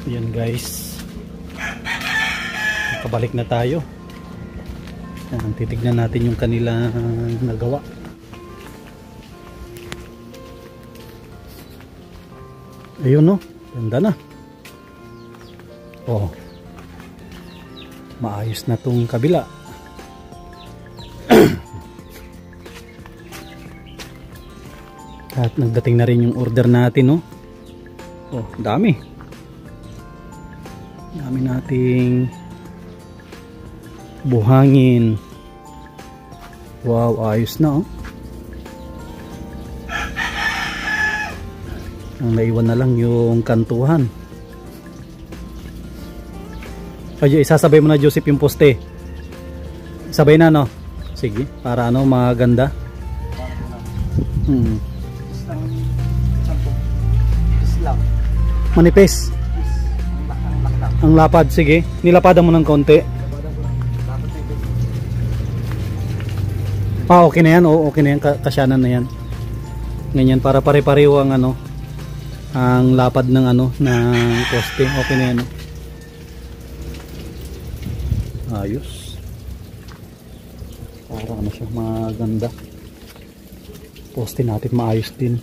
Yan guys, nakabalik na tayo. Titignan natin yung kanilang nagawa. Ayun no, ganda na. Oh, maayos na tong kabila. At nagdating na rin yung order natin, no? Oh, dami. Dami nating buhangin. Wow, ayos na, oh. Ang naiwan na lang yung kantuhan. Ay, isasabay mo na, Joseph, yung poste. Sabay na, no? Sige, para ano, maganda. Manipis. Ang lapad, sige. Nilapadan mo ng konti. Okay na yan. Okay na yan. Kasyanan na yan. Ganyan, para pare-pareho ang ano, ang lapad ng ano, ng poste. Okay na yan. Ayos. Para ano siya, maganda. Poste natin maayos din.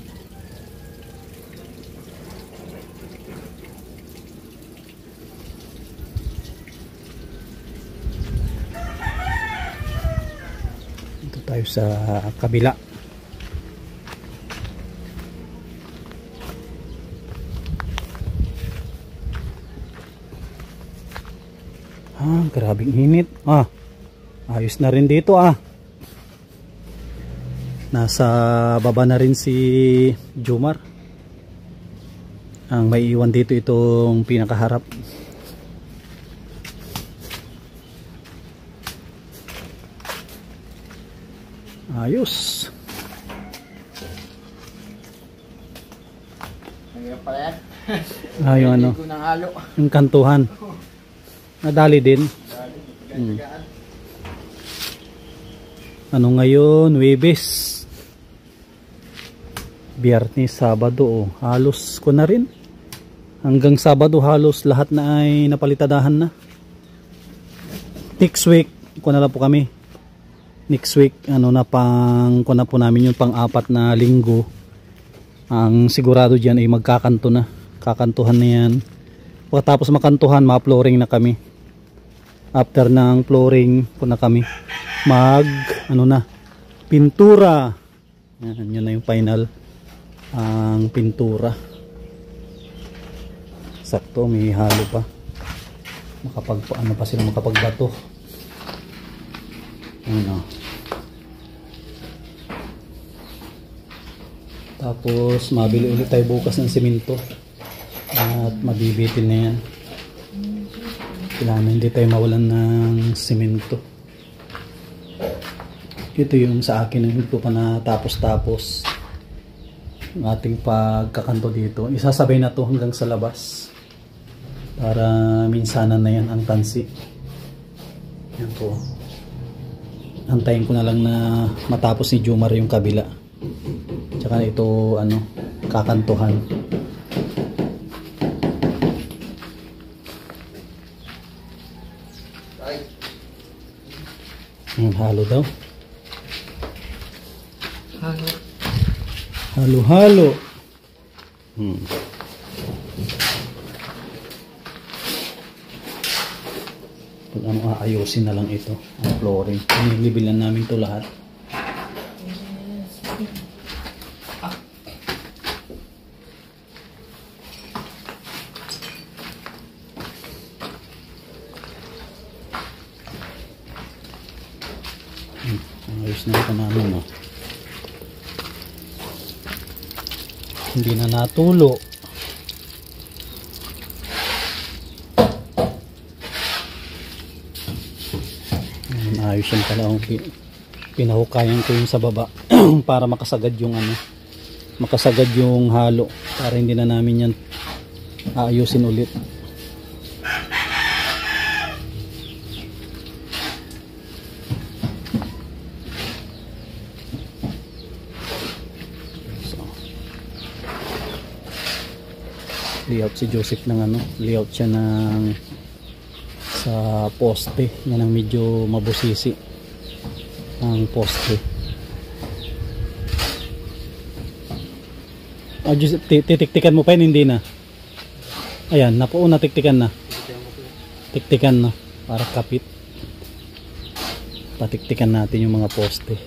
Tayo sa kabila. Grabing init. Ayos na rin dito. Nasa baba na rin si Jomar. Ang may iwan dito itong pinakaharap. Ayos. Yung ano, yung kantuhan nadali din. Ano ngayon, Huwebes, Biyernes, Sabado, halos ko na rin hanggang Sabado, halos lahat na ay napalitadahan na. Next week ko na lang po kami. Next week, ano na, pang kuna po namin yung pang-apat na linggo. Ang sigurado dyan ay magkakanto na. Kakantuhan na yan. Pagkatapos makantuhan, ma-flooring na kami. After ng flooring po na kami, ano na, pintura. Yan na yung final. Ang pintura. Sakto, may halo pa. Ano pa sila makapagbato. Ano. Tapos mabili ulit tayo bukas ng simento at mabibitin na yan. Kailangan hindi tayo mawalan ng simento. Ito yung sa akin, hindi ko pa natapos-tapos ang ating pagkakanto dito. Isasabay na to hanggang sa labas para minsanan na yan ang tansi. Yan po. Antayin ko na lang na matapos ni Jomar yung kabila. Tsaka ito, ano, kakantuhan. Halo daw. Halo. Pag ano, aayusin na lang ito, ang flooring. Nilibilan namin ito lahat. Ayos na ito namin, oh. Hindi na natulo. Ayos yan pala. Pinahukayan ko yung sa baba para makasagad yung ano, makasagad yung halo, para hindi na namin yan aayusin ulit. Layout si Joseph ng ano, layout siya ng sa poste. Yan ang medyo mabusisi ang poste. Joseph, titiktikan mo pa yun, hindi na. Ayan, napuuna tiktikan na. Tiktikan na para kapit. Patiktikan natin yung mga poste.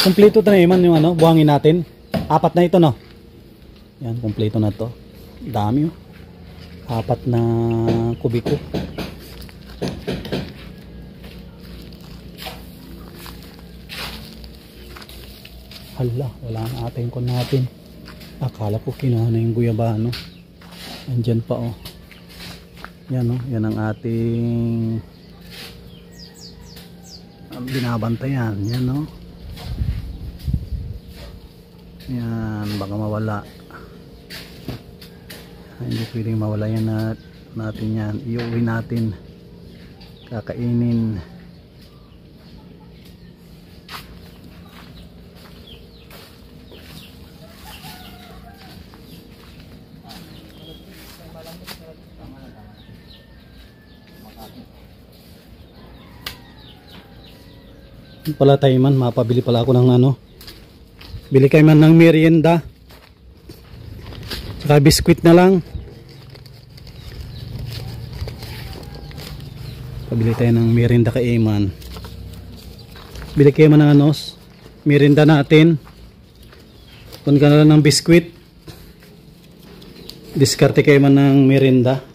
Kumpleto na naman yung ano, buhangin natin. 4 na ito, no? Yan, kumpleto na to. Dami, oh. 4 na kubiko. Hala, wala na ating kon natin. Akala ko kinuha na yung guyabano. Andyan pa, oh. Yan, oh. Yan ang ating binabantayan. Yan, oh. Yan, baka mawala. Hindi pwedeng mawala yan natin yan. Iuwi natin. Kakainin. Pala tayo man, mapabili pala ako ng ano. Bili kayo man ng merienda. Saka biskwit na lang. Pabili tayo ng merienda kay Eman. Bili kayo man ng anos. Merienda natin. Pun ka na lang ng biskwit. Diskarte kayo man ng merienda.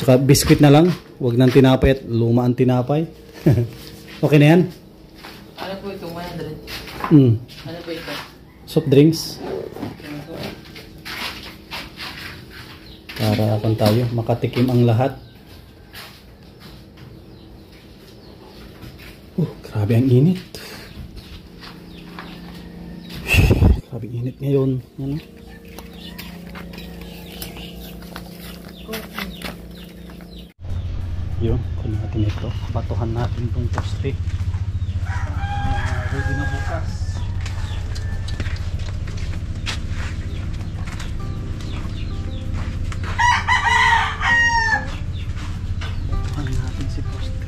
Saka biskwit na lang. Huwag nang tinapay at luma ang tinapay. Okay na yan? Ano po ito? 100? Ano po ito? Soft drinks. Para kung tayo makatikim ang lahat. Grabe ang init. Grabe ang init ngayon. Ano? Yun, kung natin ito, batuhan natin itong poste. Ready na bukas. Batuhan natin si poste.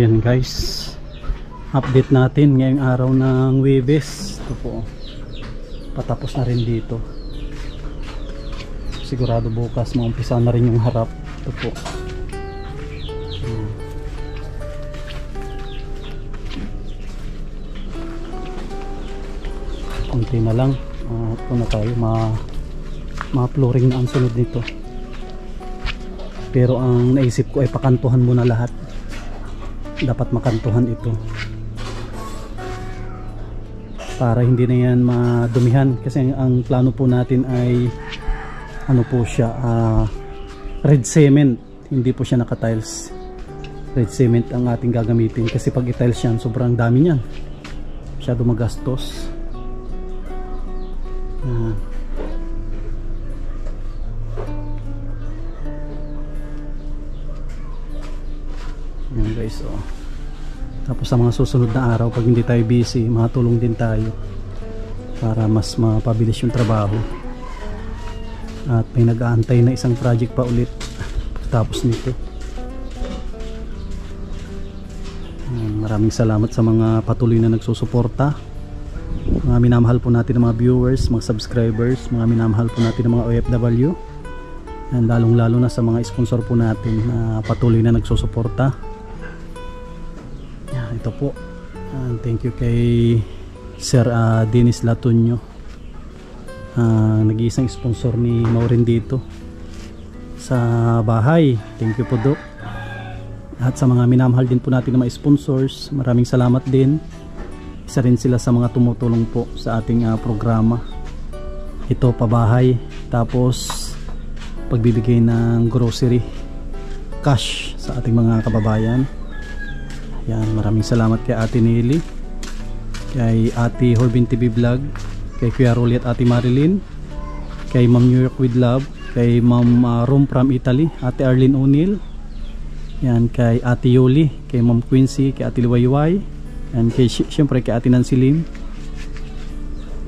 Ayan guys, update natin ngayong araw ng Webes. Ito po, patapos na rin dito. Sigurado bukas maumpisa na rin yung harap. Ito po. Kunti na lang. Ito na tayo, ma-flooring na ang sunod nito. Pero ang naisip ko ay pakantuhan muna lahat. Dapat makantuhan ito para hindi na yan madumihan, kasi ang plano po natin ay ano po siya, red cement, hindi po siya naka tiles. Red cement ang ating gagamitin kasi pag i-tiles yan sobrang dami niyan, masyado magastos. Yan guys, oh. Tapos sa mga susunod na araw, pag hindi tayo busy, matulong din tayo para mas mapabilis yung trabaho. At may nag-aantay na isang project pa ulit pagkatapos nito. Maraming salamat sa mga patuloy na nagsusuporta, mga minamahal po natin ng mga viewers, mga subscribers, mga minamahal po natin ng mga OFW, and lalong lalo na sa mga sponsor po natin na patuloy na nagsusuporta. Ito po, thank you kay Sir Dennis Latunyo, nag-iisang sponsor ni Maureen dito sa bahay. Thank you po, Dok. At sa mga minamahal din po natin na mga sponsors, maraming salamat din. Isa rin sila sa mga tumutulong po sa ating programa. Ito, pabahay, tapos pagbibigay ng grocery cash sa ating mga kababayan. Yan, maraming salamat kay Ate Nelly, kay Ate Horbin TV Vlog, kay Kuya Rolly at Ate Marilyn, kay Ma'am New York with Love, kay Ma'am Rome from Italy, Ate Arlene O'Neill, yan, kay Ate Yoli, kay Ma'am Quincy, kay Ate Liwayway, and kay, syempre kay Ate Nancy Lim.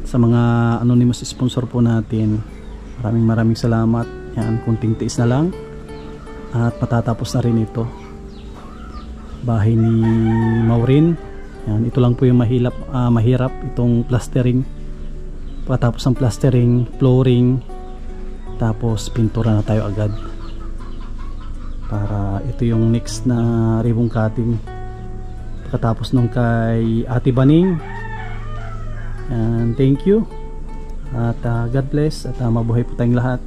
Sa mga anonymous sponsor po natin, maraming salamat. Yan, kunting tiis na lang at matatapos na rin ito. Bahay ni Maureen. Yan, ito lang po yung mahirap, itong plastering. Patapos ang plastering, flooring, tapos pintura na tayo agad. Para ito yung next na ribbon cutting. Pagkatapos nung kay Ate Baning. And thank you. At God bless at mabuhay po tayong lahat.